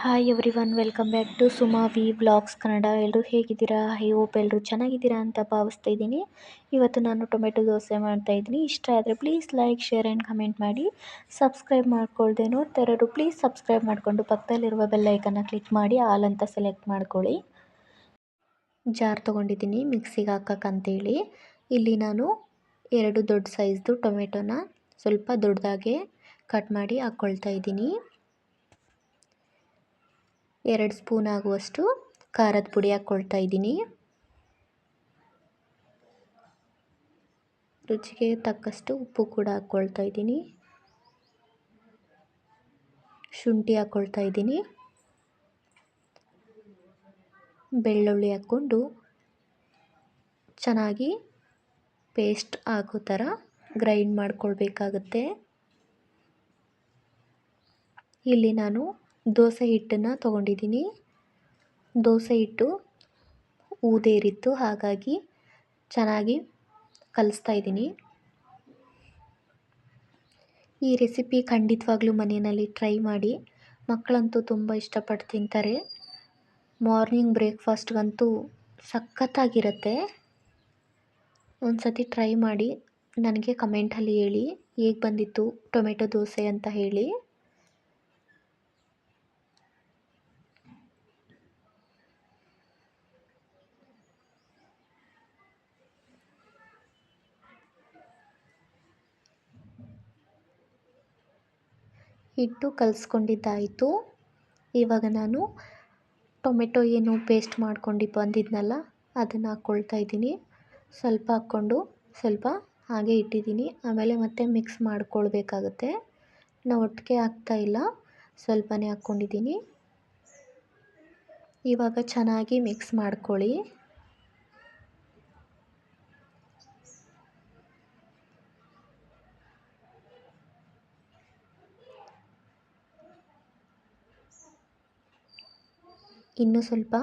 Hi everyone, welcome back to Suma V vlogs Kannada. ಎಲ್ಲರೂ ಹೇಗಿದ್ದೀರಾ? I hope ಎಲ್ಲರೂ ಚೆನ್ನಾಗಿದ್ದೀರಾ ಅಂತ ಭಾವಿಸ್ತಾ ಇದ್ದೀನಿ. ಇವತ್ತು ನಾನು ಟೊಮೆಟೊ ದೋಸೆ ಮಾಡ್ತಾಯಿದ್ದೀನಿ. ಇಷ್ಟ ಆದರೆ please like, share and comment ಮಾಡಿ. ಸಬ್ಸ್ಕ್ರೈಬ್ ಮಾಡ್ಕೊಳ್ದೆ ನೋಡ್ತಾ ಇರೋರು ಪ್ಲೀಸ್ ಸಬ್ಸ್ಕ್ರೈಬ್ ಮಾಡಿಕೊಂಡು ಪಕ್ಕದಲ್ಲಿರುವ ಬೆಲ್ಲೈಕನ್ನ ಕ್ಲಿಕ್ ಮಾಡಿ ಆಲ್ ಅಂತ ಸೆಲೆಕ್ಟ್ ಮಾಡ್ಕೊಳ್ಳಿ. ಜಾರ್ ತೊಗೊಂಡಿದ್ದೀನಿ ಮಿಕ್ಸಿಗೆ ಹಾಕೋಕ್ಕಂತೇಳಿ. ಇಲ್ಲಿ ನಾನು 2 ದೊಡ್ಡ ಸೈಜ್ದು ಟೊಮೆಟೊನ ಸ್ವಲ್ಪ ದೊಡ್ಡದಾಗೆ ಕಟ್ ಮಾಡಿ ಹಾಕ್ಕೊಳ್ತಾ ಇದ್ದೀನಿ. 2 ಸ್ಪೂನ್ ಆಗುವಷ್ಟು ಖಾರದ ಪುಡಿ ಹಾಕ್ಕೊಳ್ತಾ ಇದ್ದೀನಿ. ರುಚಿಗೆ ತಕ್ಕಷ್ಟು ಉಪ್ಪು ಕೂಡ ಹಾಕ್ಕೊಳ್ತಾ ಇದ್ದೀನಿ. ಶುಂಠಿ ಹಾಕ್ಕೊಳ್ತಾ ಇದ್ದೀನಿ. ಬೆಳ್ಳುಳ್ಳಿ ಹಾಕ್ಕೊಂಡು ಚೆನ್ನಾಗಿ ಪೇಸ್ಟ್ ಆಗೋ ಥರ ಗ್ರೈಂಡ್ ಮಾಡ್ಕೊಳ್ಬೇಕಾಗುತ್ತೆ. ಇಲ್ಲಿ ನಾನು ದೋಸೆ ಹಿಟ್ಟನ್ನು ತೊಗೊಂಡಿದ್ದೀನಿ. ದೋಸೆ ಹಿಟ್ಟು ಊದೇರಿತ್ತು, ಹಾಗಾಗಿ ಚೆನ್ನಾಗಿ ಕಲಿಸ್ತಾ ಇದ್ದೀನಿ. ಈ ರೆಸಿಪಿ ಖಂಡಿತವಾಗ್ಲೂ ಮನೆಯಲ್ಲಿ ಟ್ರೈ ಮಾಡಿ. ಮಕ್ಕಳಂತೂ ತುಂಬ ಇಷ್ಟಪಟ್ಟು ತಿಂತಾರೆ. ಮಾರ್ನಿಂಗ್ ಬ್ರೇಕ್ಫಾಸ್ಟ್ಗಂತೂ ಸಖತ್ತಾಗಿರುತ್ತೆ. ಒಂದು ಸತಿ ಟ್ರೈ ಮಾಡಿ ನನಗೆ ಕಮೆಂಟಲ್ಲಿ ಹೇಳಿ ಹೇಗೆ ಬಂದಿತ್ತು ಟೊಮೆಟೊ ದೋಸೆ ಅಂತ ಹೇಳಿ. ಹಿಟ್ಟು ಕಲಿಸ್ಕೊಂಡಿದ್ದಾಯಿತು. ಇವಾಗ ನಾನು ಟೊಮೆಟೊ ಏನು ಪೇಸ್ಟ್ ಮಾಡ್ಕೊಂಡು ಬಂದಿದ್ನಲ್ಲ ಅದನ್ನು ಹಾಕ್ಕೊಳ್ತಾ ಇದ್ದೀನಿ. ಸ್ವಲ್ಪ ಹಾಕ್ಕೊಂಡು ಸ್ವಲ್ಪ ಹಾಗೆ ಇಟ್ಟಿದ್ದೀನಿ. ಆಮೇಲೆ ಮತ್ತೆ ಮಿಕ್ಸ್ ಮಾಡ್ಕೊಳ್ಬೇಕಾಗುತ್ತೆ. ನಾನು ಒಟ್ಟಿಗೆ ಹಾಕ್ತಾಯಿಲ್ಲ, ಸ್ವಲ್ಪನೇ ಹಾಕ್ಕೊಂಡಿದ್ದೀನಿ. ಇವಾಗ ಚೆನ್ನಾಗಿ ಮಿಕ್ಸ್ ಮಾಡ್ಕೊಳ್ಳಿ. ಇನ್ನೂ ಸ್ವಲ್ಪ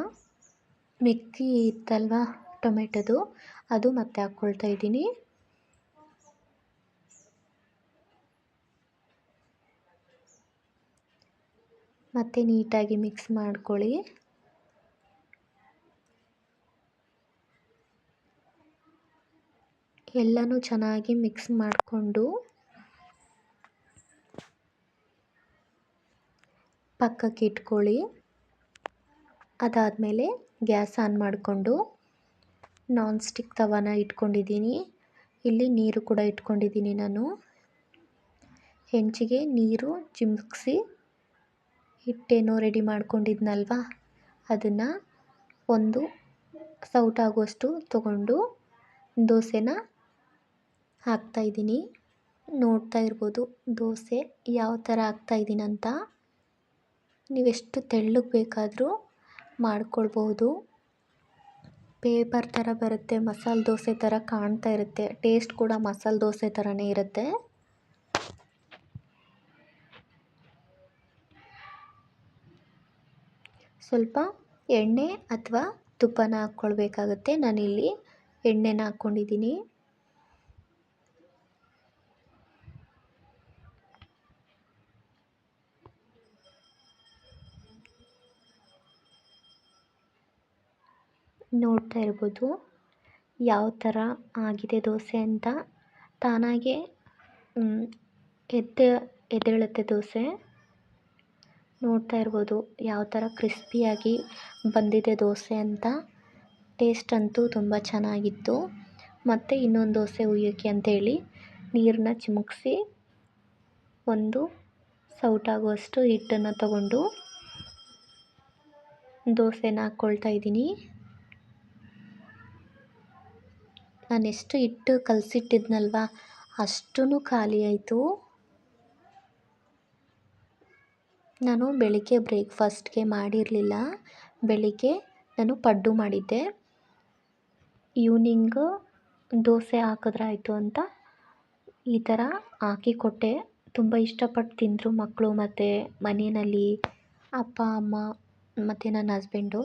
ಮಿಕ್ಕಿ ಇತ್ತಲ್ವ ಟೊಮೆಟೊದು, ಅದು ಮತ್ತೆ ಹಾಕ್ಕೊಳ್ತಾ ಇದ್ದೀನಿ. ಮತ್ತೆ ನೀಟಾಗಿ ಮಿಕ್ಸ್ ಮಾಡ್ಕೊಳ್ಳಿ. ಎಲ್ಲನೂ ಚೆನ್ನಾಗಿ ಮಿಕ್ಸ್ ಮಾಡಿಕೊಂಡು ಪಕ್ಕಕ್ಕೆ ಇಟ್ಕೊಳ್ಳಿ. ಅದಾದಮೇಲೆ ಗ್ಯಾಸ್ ಆನ್ ಮಾಡಿಕೊಂಡು ನಾನ್ ಸ್ಟಿಕ್ ತವಾನ ಇಟ್ಕೊಂಡಿದ್ದೀನಿ. ಇಲ್ಲಿ ನೀರು ಕೂಡ ಇಟ್ಕೊಂಡಿದ್ದೀನಿ. ನಾನು ಹೆಂಚಿಗೆ ನೀರು ಚಿಮುಕ್ಸಿ ಹಿಟ್ಟೇನೋ ರೆಡಿ ಮಾಡ್ಕೊಂಡಿದ್ನಲ್ವ ಅದನ್ನು ಒಂದು ಸೌಟಾಗುವಷ್ಟು ತಗೊಂಡು ದೋಸೆನ ಹಾಕ್ತಾಯಿದ್ದೀನಿ. ನೋಡ್ತಾ ಇರ್ಬೋದು ದೋಸೆ ಯಾವ ಥರ ಹಾಕ್ತಾಯಿದ್ದೀನಂತ. ನೀವೆಷ್ಟು ತೆಳ್ಳಗೆ ಬೇಕಾದರೂ ಮಾಡ್ಕೊಳ್ಬೋದು. ಪೇಪರ್ ಥರ ಬರುತ್ತೆ, ಮಸಾಲೆ ದೋಸೆ ಥರ ಕಾಣ್ತಾ ಇರುತ್ತೆ. ಟೇಸ್ಟ್ ಕೂಡ ಮಸಾಲೆ ದೋಸೆ ಥರನೇ ಇರುತ್ತೆ. ಸ್ವಲ್ಪ ಎಣ್ಣೆ ಅಥವಾ ತುಪ್ಪನ ಹಾಕ್ಕೊಳ್ಬೇಕಾಗುತ್ತೆ. ನಾನಿಲ್ಲಿ ಎಣ್ಣೆನ ಹಾಕ್ಕೊಂಡಿದ್ದೀನಿ. ನೋಡ್ತಾ ಇರ್ಬೋದು ಯಾವ ಥರ ಆಗಿದೆ ದೋಸೆ ಅಂತ. ತಾನಾಗೆ ಎದ್ದೇಳುತ್ತೆ ದೋಸೆ. ನೋಡ್ತಾ ಇರ್ಬೋದು ಯಾವ ಥರ ಕ್ರಿಸ್ಪಿಯಾಗಿ ಬಂದಿದೆ ದೋಸೆ ಅಂತ. ಟೇಸ್ಟ್ ಅಂತೂ ತುಂಬ ಚೆನ್ನಾಗಿತ್ತು. ಮತ್ತು ಇನ್ನೊಂದು ದೋಸೆ ಹುಯ್ಯೋಕ್ಕೆ ಅಂತೇಳಿ ನೀರನ್ನ ಚಿಮುಕ್ಸಿ ಒಂದು ಸೌಟಾಗುವಷ್ಟು ಹಿಟ್ಟನ್ನು ತಗೊಂಡು ದೋಸೆನ ಹಾಕ್ಕೊಳ್ತಾ ಇದ್ದೀನಿ. ನಾನೆಷ್ಟು ಹಿಟ್ಟು ಕಲಸಿಟ್ಟಿದ್ನಲ್ವ ಅಷ್ಟೂ ಖಾಲಿ ಆಯಿತು. ನಾನು ಬೆಳಿಗ್ಗೆ ಬ್ರೇಕ್ಫಾಸ್ಟ್ಗೆ ಮಾಡಿರಲಿಲ್ಲ. ಬೆಳಿಗ್ಗೆ ನಾನು ಪಡ್ಡು ಮಾಡಿದ್ದೆ. ಈವ್ನಿಂಗ್ ದೋಸೆ ಹಾಕಿದ್ರಾಯ್ತು ಅಂತ ಈ ಥರ ಹಾಕಿ ಕೊಟ್ಟೆ. ತುಂಬ ಇಷ್ಟಪಟ್ಟು ತಿಂದರು ಮಕ್ಕಳು ಮತ್ತು ಮನೆಯಲ್ಲಿ ಅಪ್ಪ ಅಮ್ಮ ಮತ್ತು ನನ್ನ ಹಸ್ಬೆಂಡು.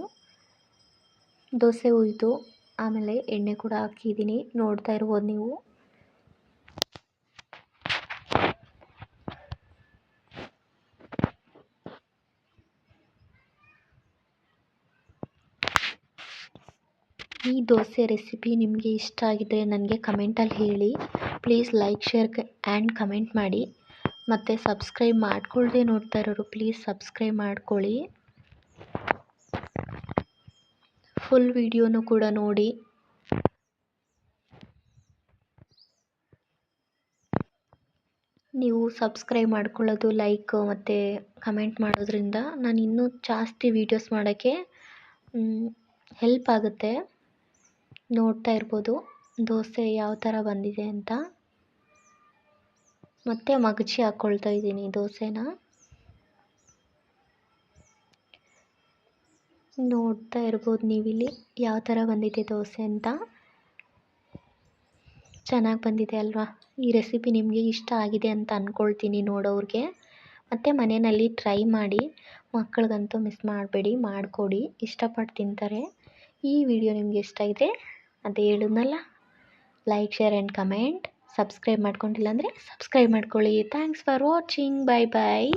ದೋಸೆ ಹುಯ್ದು ಆಮೇಲೆ ಎಣ್ಣೆ ಕೂಡ ಹಾಕಿದ್ದೀನಿ. ನೋಡ್ತಾ ಇರ್ಬೋದು ನೀವು. ಈ ದೋಸೆ ರೆಸಿಪಿ ನಿಮಗೆ ಇಷ್ಟ ಆಗಿದ್ದರೆ ನನಗೆ ಕಮೆಂಟಲ್ಲಿ ಹೇಳಿ. Please like share and comment ಮಾಡಿ. ಮತ್ತು ಸಬ್ಸ್ಕ್ರೈಬ್ ಮಾಡ್ಕೊಳ್ದೆ ನೋಡ್ತಾ ಇರೋರು ಪ್ಲೀಸ್ ಸಬ್ಸ್ಕ್ರೈಬ್ ಮಾಡ್ಕೊಳ್ಳಿ. ಫುಲ್ ವಿಡಿಯೋನು ಕೂಡ ನೋಡಿ. ನೀವು ಸಬ್ಸ್ಕ್ರೈಬ್ ಮಾಡ್ಕೊಳ್ಳೋದು, ಲೈಕ್ ಮತ್ತು ಕಮೆಂಟ್ ಮಾಡೋದ್ರಿಂದ ನಾನು ಇನ್ನೂ ಜಾಸ್ತಿ ವೀಡಿಯೋಸ್ ಮಾಡೋಕ್ಕೆ ಹೆಲ್ಪ್ ಆಗುತ್ತೆ. ನೋಡ್ತಾ ಇರ್ಬೋದು ದೋಸೆ ಯಾವ ಥರ ಬಂದಿದೆ ಅಂತ. ಮತ್ತು ಮಗಚಿ ಹಾಕ್ಕೊಳ್ತಾ ಇದ್ದೀನಿ ದೋಸೆನ. ನೋಡ್ತಾ ಇರ್ಬೋದು ನೀವಿಲ್ಲಿ ಯಾವ ಥರ ಬಂದಿದೆ ದೋಸೆ ಅಂತ. ಚೆನ್ನಾಗಿ ಬಂದಿದೆ ಅಲ್ವಾ? ಈ ರೆಸಿಪಿ ನಿಮಗೆ ಇಷ್ಟ ಆಗಿದೆ ಅಂತ ಅಂದ್ಕೊಳ್ತೀನಿ ನೋಡೋರಿಗೆ. ಮತ್ತು ಮನೆಯಲ್ಲಿ ಟ್ರೈ ಮಾಡಿ. ಮಕ್ಕಳಿಗಂತೂ ಮಿಸ್ ಮಾಡಬೇಡಿ, ಮಾಡಿಕೊಡಿ, ಇಷ್ಟಪಟ್ಟು ತಿಂತಾರೆ. ಈ ವಿಡಿಯೋ ನಿಮಗೆ ಇಷ್ಟ ಇದೆ ಅದೇ ಹೇಳಿದ್ನಲ್ಲ, like share and comment. Subscribe ಮಾಡ್ಕೊಂಡಿಲ್ಲ ಅಂದರೆ ಸಬ್ಸ್ಕ್ರೈಬ್ ಮಾಡ್ಕೊಳ್ಳಿ. Thanks for watching. Bye bye.